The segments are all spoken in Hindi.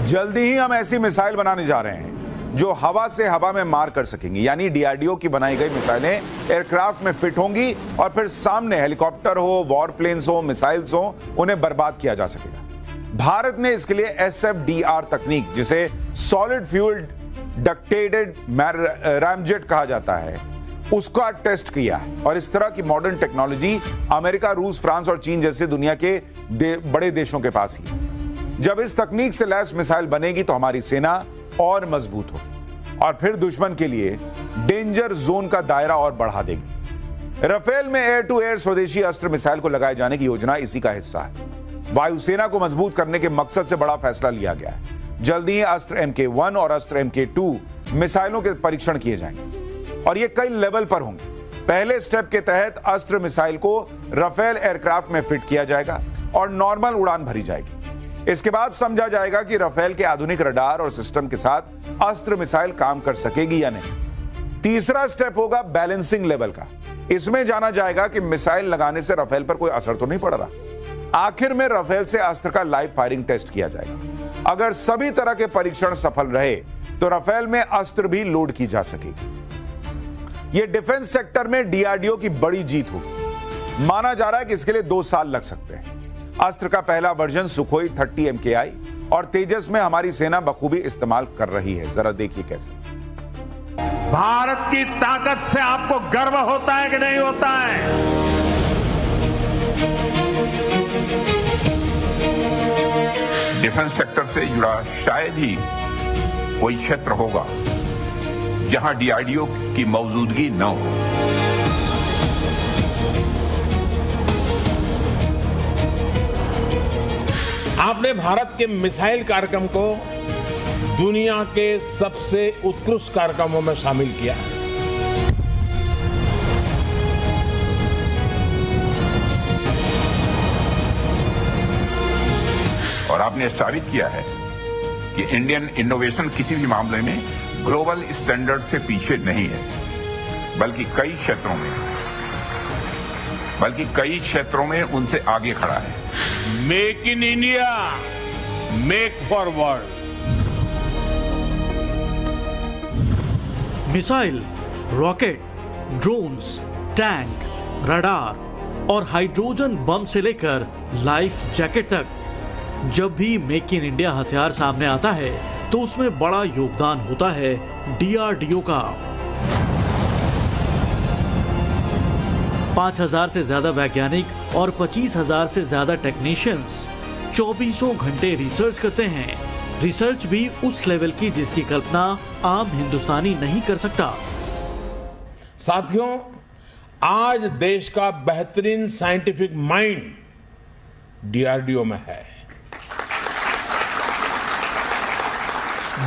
जल्दी ही हम ऐसी मिसाइल बनाने जा रहे हैं जो हवा से हवा में मार कर सकेंगी, यानी डीआरडीओ की बनाई गई मिसाइलें एयरक्राफ्ट में फिट होंगी और फिर सामने हेलीकॉप्टर हो, वॉर प्लेन्स हो, मिसाइल्स हो, उन्हें बर्बाद किया जा सकेगा। भारत ने इसके लिए SFDR तकनीक, जिसे सॉलिड फ्यूल डक्टेटेड रैमजेट कहा जाता है, उसका टेस्ट किया है। और इस तरह की मॉडर्न टेक्नोलॉजी अमेरिका, रूस, फ्रांस और चीन जैसे दुनिया के बड़े देशों के पास ही है। जब इस तकनीक से लैस मिसाइल बनेगी तो हमारी सेना और मजबूत होगी और फिर दुश्मन के लिए डेंजर जोन का दायरा और बढ़ा देगी। राफेल में एयर टू एयर स्वदेशी अस्त्र मिसाइल को लगाए जाने की योजना इसी का हिस्सा है। वायुसेना को मजबूत करने के मकसद से बड़ा फैसला लिया गया है। जल्दी ही अस्त्र MK1 और अस्त्र MK2 मिसाइलों के परीक्षण किए जाएंगे और ये कई लेवल पर होंगे। पहले स्टेप के तहत अस्त्र मिसाइल को राफेल एयरक्राफ्ट में फिट किया जाएगा और नॉर्मल उड़ान भरी जाएगी। इसके बाद समझा जाएगा कि राफेल के आधुनिक रडार और सिस्टम के साथ अस्त्र मिसाइल काम कर सकेगी या नहीं। तीसरा स्टेप होगा बैलेंसिंग लेवल का। इसमें जाना जाएगा कि मिसाइल लगाने से राफेल पर कोई असर तो नहीं पड़ रहा। आखिर में राफेल से अस्त्र का लाइव फायरिंग टेस्ट किया जाएगा। अगर सभी तरह के परीक्षण सफल रहे तो राफेल में अस्त्र भी लोड की जा सकेगी। यह डिफेंस सेक्टर में डीआरडीओ की बड़ी जीत होगी। माना जा रहा है कि इसके लिए 2 साल लग सकते हैं। अस्त्र का पहला वर्जन सुखोई 30 MKI और तेजस में हमारी सेना बखूबी इस्तेमाल कर रही है। जरा देखिए कैसे। भारत की ताकत से आपको गर्व होता है कि नहीं होता है? डिफेंस सेक्टर से जुड़ा शायद ही कोई क्षेत्र होगा जहां डीआरडीओ की मौजूदगी न हो। आपने भारत के मिसाइल कार्यक्रम को दुनिया के सबसे उत्कृष्ट कार्यक्रमों में शामिल किया है। और आपने साबित किया है कि इंडियन इनोवेशन किसी भी मामले में ग्लोबल स्टैंडर्ड से पीछे नहीं है, बल्कि कई क्षेत्रों में उनसे आगे खड़ा है। Make in India, make for world. Missile, rocket, drones, tank, radar और हाइड्रोजन बम से लेकर लाइफ जैकेट तक, जब भी मेक इन इंडिया हथियार सामने आता है तो उसमें बड़ा योगदान होता है डीआरडीओ का। 5000 से ज्यादा वैज्ञानिक और 25,000 से ज्यादा टेक्नीशियंस 24 घंटे रिसर्च करते हैं। रिसर्च भी उस लेवल की जिसकी कल्पना आम हिंदुस्तानी नहीं कर सकता। साथियों, आज देश का बेहतरीन साइंटिफिक माइंड डीआरडीओ में है।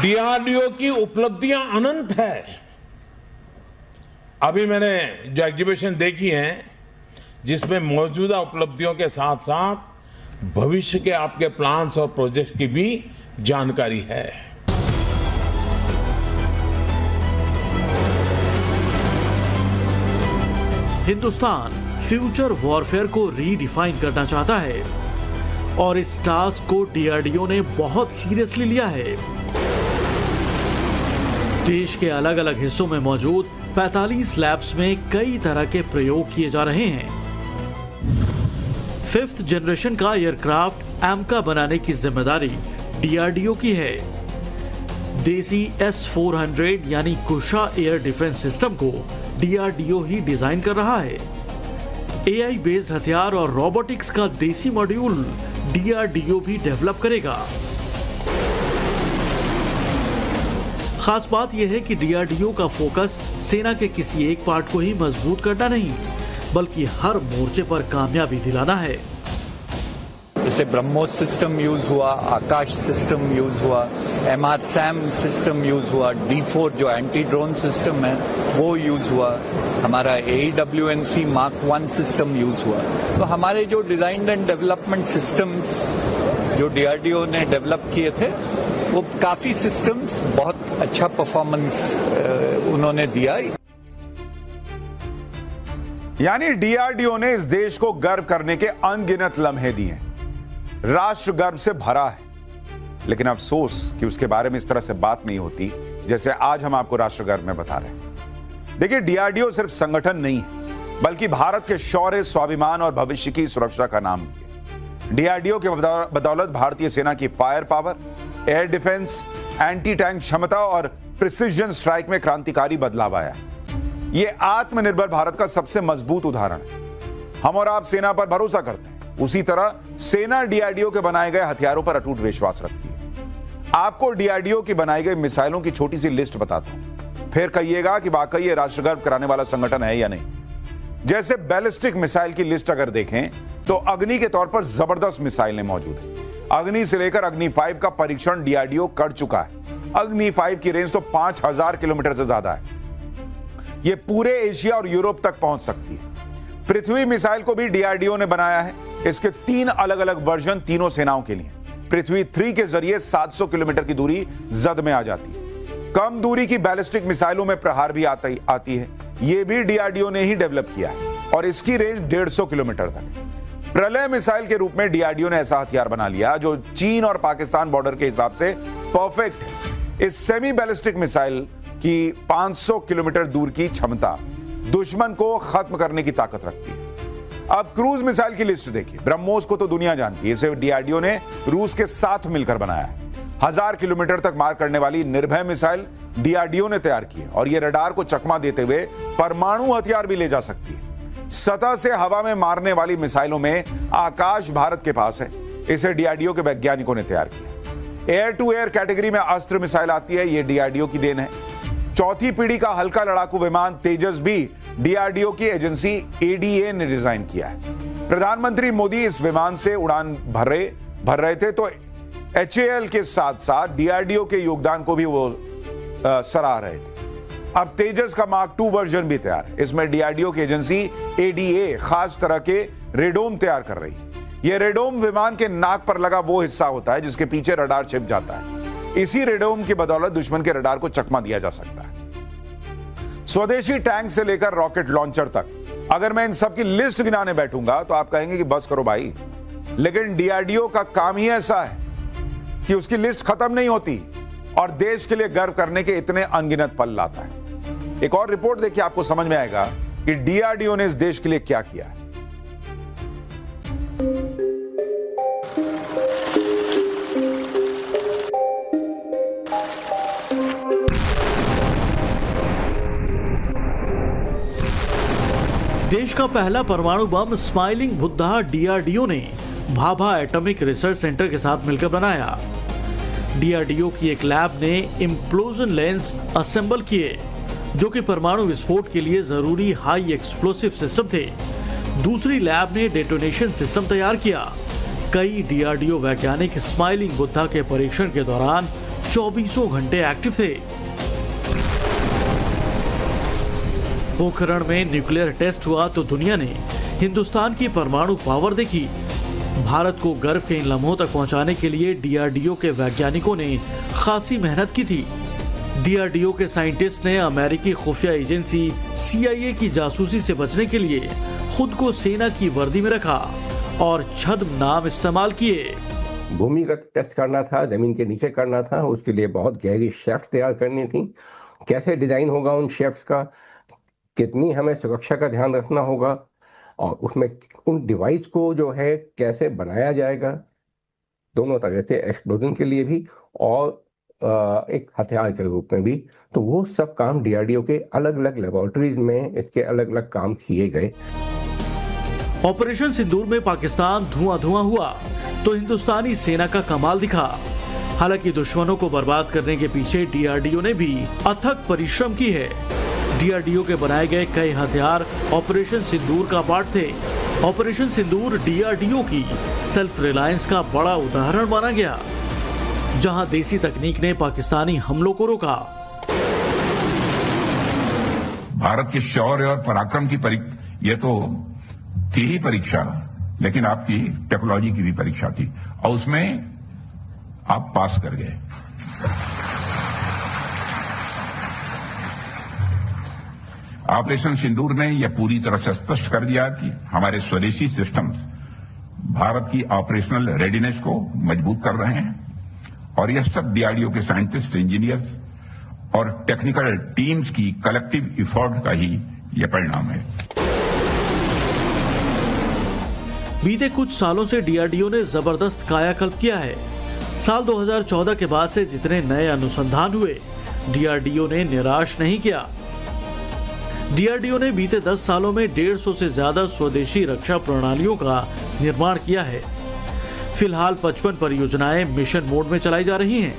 डीआरडीओ की उपलब्धियां अनंत है। अभी मैंने जो एग्जीबिशन देखी है, जिसमें मौजूदा उपलब्धियों के साथ साथ भविष्य के आपके प्लान्स और प्रोजेक्ट की भी जानकारी है। हिंदुस्तान फ्यूचर वॉरफेयर को रीडिफाइन करना चाहता है और इस टास्क को डीआरडीओ ने बहुत सीरियसली लिया है। देश के अलग अलग हिस्सों में मौजूद 45 लैब्स में कई तरह के प्रयोग किए जा रहे हैं। 5th जनरेशन का एयरक्राफ्ट AMCA बनाने की जिम्मेदारी डीआरडीओ की है। देसी S-400 यानी कुशा एयर डिफेंस सिस्टम को डीआरडीओ ही डिजाइन कर रहा है। AI बेस्ड हथियार और रोबोटिक्स का देसी मॉड्यूल डीआरडीओ भी डेवलप करेगा। खास बात यह है कि डीआरडीओ का फोकस सेना के किसी एक पार्ट को ही मजबूत करना नहीं, बल्कि हर मोर्चे पर कामयाबी दिलाना है। जैसे ब्रह्मोस सिस्टम यूज हुआ, आकाश सिस्टम यूज हुआ, MRSAM सिस्टम यूज हुआ, D4 जो एंटी ड्रोन सिस्टम है वो यूज हुआ, हमारा AWNC Mark 1 सिस्टम यूज हुआ। तो हमारे जो डिजाइन एंड डेवलपमेंट सिस्टम्स जो डीआरडीओ ने डेवलप किए थे, वो काफी सिस्टम्स बहुत अच्छा परफॉर्मेंस उन्होंने दिया। यानी डीआरडीओ ने इस देश को गर्व करने के अनगिनत लम्हे दिए। राष्ट्र गर्व से भरा है, लेकिन अफसोस कि उसके बारे में इस तरह से बात नहीं होती जैसे आज हम आपको राष्ट्रगर्व में बता रहे हैं। देखिए, डीआरडीओ सिर्फ संगठन नहीं है, बल्कि भारत के शौर्य, स्वाभिमान और भविष्य की सुरक्षा का नाम भी है। डीआरडीओ के बदौलत भारतीय सेना की fire power, air defence, anti tank क्षमता और प्रिसिजन स्ट्राइक में क्रांतिकारी बदलाव आया है। यह आत्मनिर्भर भारत का सबसे मजबूत उदाहरण है। हम और आप सेना पर भरोसा करते हैं, उसी तरह सेना डीआरडीओ के बनाए गए हथियारों पर अटूट विश्वास रखती है। आपको डीआरडीओ की बनाई गई मिसाइलों की छोटी सी लिस्ट बताता हूं, फिर कहिएगा कि वाकई ये राष्ट्रगर्व कराने वाला संगठन है या नहीं। जैसे बैलिस्टिक मिसाइल की लिस्ट अगर देखें तो अग्नि के तौर पर जबरदस्त मिसाइलें मौजूद हैं। अग्नि से लेकर अग्नि 5 का परीक्षण डीआरडीओ कर चुका है। अग्नि 5 की रेंज तो 5000 किलोमीटर से ज्यादा है। यह पूरे एशिया और यूरोप तक पहुंच सकती है। पृथ्वी मिसाइल को भी डीआरडीओ ने बनाया है। इसके 3 अलग अलग वर्जन तीनों सेनाओं के लिए। पृथ्वी 3 के जरिए 700 किलोमीटर की दूरी जद में आ जाती है। कम दूरी की बैलिस्टिक मिसाइलों में प्रहार भी आती है। यह भी डीआरडीओ ने ही डेवलप किया है और इसकी रेंज 150 किलोमीटर तक। प्रलय मिसाइल के रूप में डीआरडीओ ने ऐसा हथियार बना लिया जो चीन और पाकिस्तान बॉर्डर के हिसाब से परफेक्ट है। इस सेमी बैलिस्टिक मिसाइल की 500 किलोमीटर दूर की क्षमता दुश्मन को खत्म करने की ताकत रखती है। अब क्रूज मिसाइल की लिस्ट देखिए। ब्रह्मोस को तो दुनिया जानती है। इसे डीआरडीओ ने रूस के साथ मिलकर बनाया है। 1000 किलोमीटर तक मार करने वाली निर्भय मिसाइल डीआरडीओ ने तैयार की है और यह रडार को चकमा देते हुए परमाणु हथियार भी ले जा सकती है। सतह से हवा में मारने वाली मिसाइलों में आकाश भारत के पास है। इसे डीआरडीओ के वैज्ञानिकों ने तैयार किया। एयर टू एयर कैटेगरी में अस्त्र मिसाइल आती है, यह डीआरडीओ की देन है। चौथी पीढ़ी का हल्का लड़ाकू विमान तेजस भी डीआरडीओ की एजेंसी एडीए ने डिजाइन किया है। प्रधानमंत्री मोदी इस विमान से उड़ान भर रहे थे तो एचएएल के साथ साथ डीआरडीओ के योगदान को भी वो सराह रहे थे। अब तेजस का मार्क 2 वर्जन भी तैयार है। इसमें डीआरडीओ की एजेंसी एडीए खास तरह के रेडोम तैयार कर रही है। यह रेडोम विमान के नाक पर लगा वो हिस्सा होता है जिसके पीछे रडार छिप जाता है। इसी रेडोम की बदौलत दुश्मन के रडार को चकमा दिया जा सकता है। स्वदेशी टैंक से लेकर रॉकेट लॉन्चर तक, अगर मैं इन सब की लिस्ट गिनाने बैठूंगा तो आप कहेंगे कि बस करो भाई। लेकिन डीआरडीओ का काम ही ऐसा है कि उसकी लिस्ट खत्म नहीं होती और देश के लिए गर्व करने के इतने अनगिनत पल लाता है। एक और रिपोर्ट देखिए, आपको समझ में आएगा कि डीआरडीओ ने इस देश के लिए क्या किया है। देश का पहला परमाणु बम स्माइलिंग बुद्धा डीआरडीओ ने भाभा एटॉमिक रिसर्च सेंटर के साथ मिलकर बनाया। डीआरडीओ की एक लैब ने इम्प्लोजन लेंस असेंबल किए जो कि परमाणु विस्फोट के लिए जरूरी हाई एक्सप्लोसिव सिस्टम थे। दूसरी लैब ने डेटोनेशन सिस्टम तैयार किया। कई डीआरडीओ वैज्ञानिक स्माइलिंग बुद्धा के परीक्षण के दौरान 24 घंटे एक्टिव थे। पोखरण में न्यूक्लियर टेस्ट हुआ तो दुनिया ने हिंदुस्तान की परमाणु पावर देखी। भारत को गर्व के इन लम्हों तक पहुंचाने के लिए डीआरडीओ के वैज्ञानिकों ने खासी मेहनत की थी। डीआरडीओ के साइंटिस्ट ने अमेरिकी खुफिया एजेंसी सीआईए की जासूसी से बचने के लिए खुद को सेना की वर्दी में रखा और छद्म नाम इस्तेमाल किए। भूमिगत टेस्ट करना था, जमीन के नीचे करना था। उसके लिए बहुत गहरी शेफ्ट तैयार करनी थी। कैसे डिजाइन होगा उन शेफ्ट का, कितनी हमें सुरक्षा का ध्यान रखना होगा और उसमें उन डिवाइस को जो है कैसे बनाया जाएगा, दोनों तरह से, एक्सप्लोजन के लिए भी और एक हथियार के रूप में भी। तो वो सब काम डीआरडीओ के अलग अलग लेबोरेटरीज में इसके अलग अलग काम किए गए। ऑपरेशन सिंदूर में पाकिस्तान धुआं हुआ तो हिंदुस्तानी सेना का कमाल दिखा। हालांकि दुश्मनों को बर्बाद करने के पीछे डीआरडीओ ने भी अथक परिश्रम की है। डीआरडीओ के बनाए गए कई हथियार ऑपरेशन सिंदूर का पार्ट थे। ऑपरेशन सिंदूर डीआरडीओ की सेल्फ रिलायंस का बड़ा उदाहरण माना गया, जहां देसी तकनीक ने पाकिस्तानी हमलों को रोका। भारत के शौर्य और पराक्रम की ये तो थी ही परीक्षा, लेकिन आपकी टेक्नोलॉजी की भी परीक्षा थी और उसमें आप पास कर गए। ऑपरेशन सिंदूर ने यह पूरी तरह से स्पष्ट कर दिया कि हमारे स्वदेशी सिस्टम्स भारत की ऑपरेशनल रेडीनेस को मजबूत कर रहे हैं और यह सब डीआरडीओ के साइंटिस्ट, इंजीनियर्स और टेक्निकल टीम्स की कलेक्टिव एफर्ट का ही यह परिणाम है। बीते कुछ सालों से डीआरडीओ ने जबरदस्त कायाकल्प किया है। साल 2014 के बाद से जितने नए अनुसंधान हुए, डीआरडीओ ने निराश नहीं किया। डीआरडीओ ने बीते 10 सालों में 150 से ज्यादा स्वदेशी रक्षा प्रणालियों का निर्माण किया है। फिलहाल 55 परियोजनाएं मिशन मोड में चलाई जा रही हैं।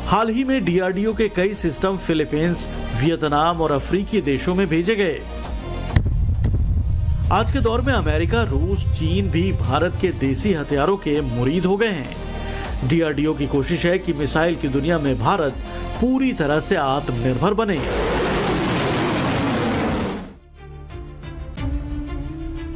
हाल ही में डीआरडीओ के कई सिस्टम फिलीपींस, वियतनाम और अफ्रीकी देशों में भेजे गए। आज के दौर में अमेरिका, रूस, चीन भी भारत के देसी हथियारों के मुरीद हो गए हैं। डीआरडीओ की कोशिश है कि मिसाइल की दुनिया में भारत पूरी तरह से आत्मनिर्भर बने।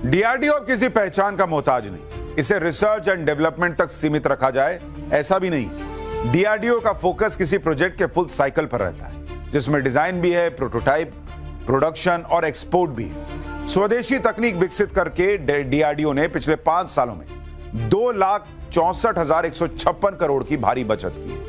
डीआरडीओ अब किसी पहचान का मोहताज नहीं, इसे रिसर्च एंड डेवलपमेंट तक सीमित रखा जाए ऐसा भी नहीं। डीआरडीओ का फोकस किसी प्रोजेक्ट के फुल साइकिल पर रहता है, जिसमें डिजाइन भी है, प्रोटोटाइप, प्रोडक्शन और एक्सपोर्ट भी है। स्वदेशी तकनीक विकसित करके डीआरडीओ ने पिछले 5 सालों में 2,64,156 करोड़ की भारी बचत की है।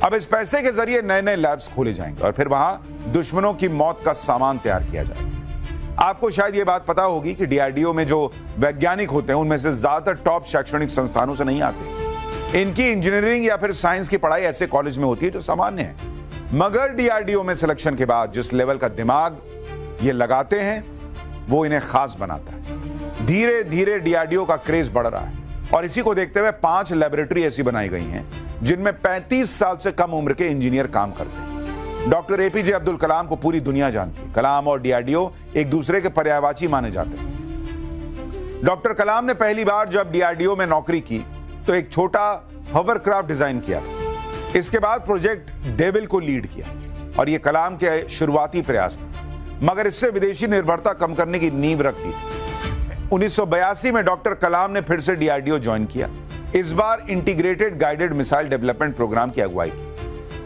अब इस पैसे के जरिए नए नए लैब्स खोले जाएंगे और फिर वहां दुश्मनों की मौत का सामान तैयार किया जाएगा। आपको शायद यह बात पता होगी कि डीआरडीओ में जो वैज्ञानिक होते हैं, उनमें से ज्यादातर टॉप शैक्षणिक संस्थानों से नहीं आते। इनकी इंजीनियरिंग या फिर साइंस की पढ़ाई ऐसे कॉलेज में होती है जो सामान्य है। मगर डीआरडीओ में सिलेक्शन के बाद जिस लेवल का दिमाग ये लगाते हैं, वो इन्हें खास बनाता है। धीरे धीरे डीआरडीओ का क्रेज बढ़ रहा है और इसी को देखते हुए 5 लैबोरेटरी ऐसी बनाई गई हैं जिनमें 35 साल से कम उम्र के इंजीनियर काम करते हैं। डॉक्टर एपीजे अब्दुल कलाम को पूरी दुनिया जानती है। कलाम और डीआरडीओ एक दूसरे के पर्यायवाची माने जाते हैं। डॉक्टर कलाम ने पहली बार जब डीआरडीओ में नौकरी की तो एक छोटा हॉवरक्राफ्ट डिजाइन किया था। इसके बाद प्रोजेक्ट डेविल को लीड किया और यह कलाम के शुरुआती प्रयास थे, मगर इससे विदेशी निर्भरता कम करने की नींव रख दी। 1982 में डॉक्टर कलाम ने फिर से डीआरडीओ ज्वाइन किया। इस बार integrated guided missile development programme की अगुवाई की।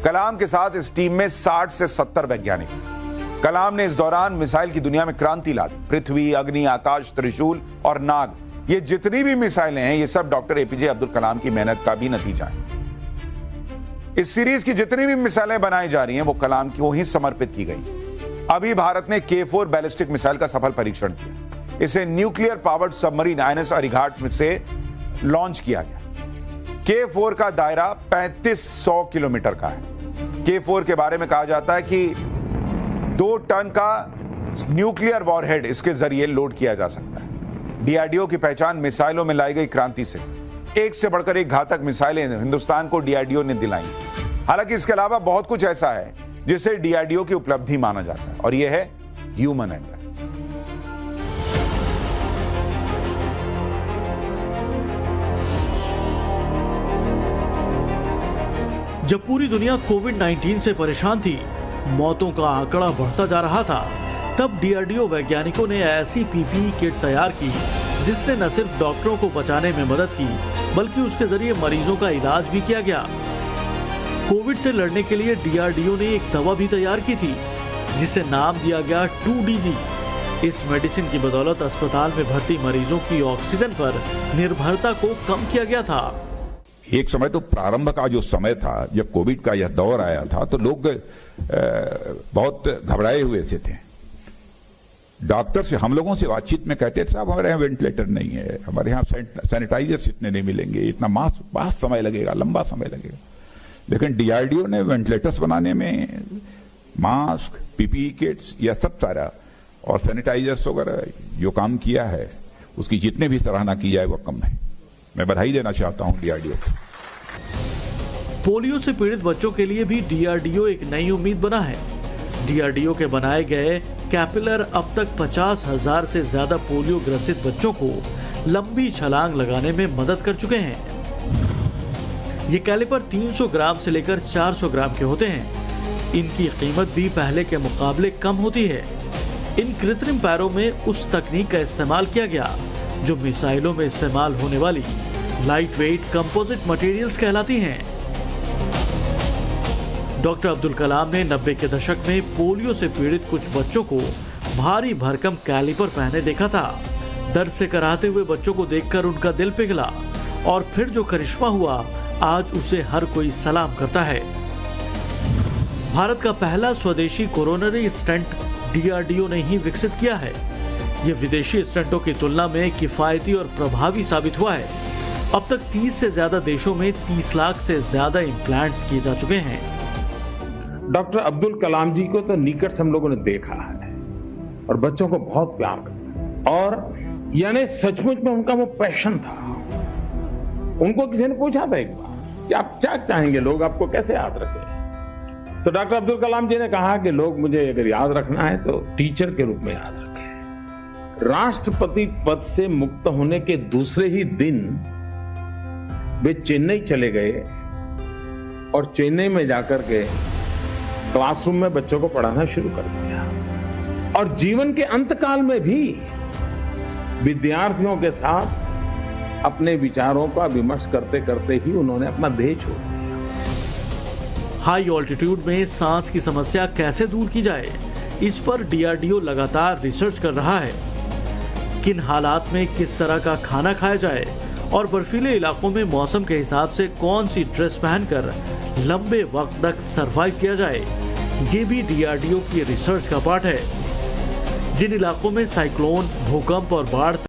कलाम के साथ इस टीम में 60 से 70 वैज्ञानिक थे। कलाम ने इस दौरान मिसाइल की दुनिया में क्रांति ला दी। पृथ्वी, अग्नि, आकाश, त्रिशूल और नाग, ये जितनी भी मिसाइलें हैं, ये सब डॉक्टर एपीजे अब्दुल कलाम की मेहनत का भी नतीजा है। इस सीरीज की जितनी भी मिसाइलें बनाई जा रही हैं, वो कलाम को ही समर्पित की गई। अभी भारत ने K4 बैलिस्टिक मिसाइल का सफल परीक्षण किया। इसे nuclear powered submarine INS Arighaat से लॉन्च किया गया। K4 का दायरा 3500 किलोमीटर का है। K4 के बारे में कहा जाता है कि 2 टन का न्यूक्लियर वॉरहेड इसके जरिए लोड किया जा सकता है। डीआरडीओ की पहचान मिसाइलों में लाई गई क्रांति से। एक से बढ़कर एक घातक मिसाइलें हिंदुस्तान को डीआरडीओ ने दिलाई। हालांकि इसके अलावा बहुत कुछ ऐसा है जिसे डीआरडीओ की उपलब्धि माना जाता है, और यह है ह्यूमन एंगर। जब पूरी दुनिया कोविड-19 से परेशान थी, मौतों का आंकड़ा बढ़ता जा रहा था, तब डीआरडीओ वैज्ञानिकों ने ऐसी पीपीई किट तैयार की जिसने न सिर्फ डॉक्टरों को बचाने में मदद की, बल्कि उसके जरिए मरीजों का इलाज भी किया गया। कोविड से लड़ने के लिए डीआरडीओ ने एक दवा भी तैयार की थी जिसे नाम दिया गया 2DG। इस मेडिसिन की बदौलत अस्पताल में भर्ती मरीजों की ऑक्सीजन पर निर्भरता को कम किया गया था। एक समय तो प्रारंभ का जो समय था, जब कोविड का यह दौर आया था, तो लोग बहुत घबराए हुए से थे। डॉक्टर से, हम लोगों से बातचीत में कहते थे, साहब हमारे यहाँ वेंटिलेटर नहीं है, हमारे यहाँ सैनिटाइजर्स इतने नहीं मिलेंगे, इतना बहुत समय लगेगा, लंबा समय लगेगा। लेकिन डीआरडीओ ने वेंटिलेटर्स बनाने में मास्क, पीपीई किट्स, यह सब सारा और सैनिटाइजर्स वगैरह जो काम किया है, उसकी जितने भी सराहना की जाए वो कम है। मैं बधाई देना चाहता हूं डीआरडीओ को। पोलियो से पीड़ित बच्चों के लिए भी डीआरडीओ एक नई उम्मीद बना है। डीआरडीओ के बनाए गए कैपिलर अब तक 50,000 से ज्यादा पोलियो ग्रसित बच्चों को लंबी छलांग लगाने में मदद कर चुके हैं। ये कैलिपर 300 ग्राम से लेकर 400 ग्राम के होते हैं। इनकी कीमत भी पहले के मुकाबले कम होती है। इन कृत्रिम पैरों में उस तकनीक का इस्तेमाल किया गया जो मिसाइलों में इस्तेमाल होने वाली लाइट वेट कंपोजिट मटेरियल्स कहलाती हैं। डॉक्टर अब्दुल कलाम ने 90 के दशक में पोलियो से पीड़ित कुछ बच्चों को भारी भरकम कैलिपर पहने देखा था। दर्द से कराहते हुए बच्चों को देखकर उनका दिल पिघला और फिर जो करिश्मा हुआ, आज उसे हर कोई सलाम करता है। भारत का पहला स्वदेशी कोरोनरी स्टेंट डीआरडीओ ने ही विकसित किया है। ये विदेशी स्टेंटों की तुलना में किफायती और प्रभावी साबित हुआ है। अब तक 30 से ज्यादा देशों में 30 लाख से ज्यादा इम्प्लांट्स किए जा चुके हैं। डॉक्टर अब्दुल कलाम जी को तो निकट से हम लोगों ने देखा है और बच्चों को बहुत प्यार करते हैं और यानी सचमुच में उनका वो पैशन था। उनको किसी ने पूछा था एक बार कि आप क्या चाहेंगे, लोग आपको कैसे याद रखें, तो डॉक्टर अब्दुल कलाम जी ने कहा कि लोग मुझे अगर याद रखना है तो टीचर के रूप में याद रखें। राष्ट्रपति पद से मुक्त होने के दूसरे ही दिन वे चेन्नई चले गए और चेन्नई में जाकर के क्लासरूम में बच्चों को पढ़ाना शुरू कर दिया और जीवन के अंतकाल में भी विद्यार्थियों के साथ अपने विचारों का विमर्श करते करते ही उन्होंने अपना देह छोड़ दिया। हाई ऑल्टीट्यूड में सांस की समस्या कैसे दूर की जाए, इस पर डीआरडीओ लगातार रिसर्च कर रहा है। किन हालात में किस तरह का खाना खाया जाए और बर्फीले इलाकों में मौसम के हिसाब से कौन सी ड्रेस पहनकर लंबे वक्त तक सरवाइव किया जाए, ये भी डीआरडीओ की रिसर्च का पार्ट है। जिन इलाकों में साइक्लोन, भूकंप और बाढ़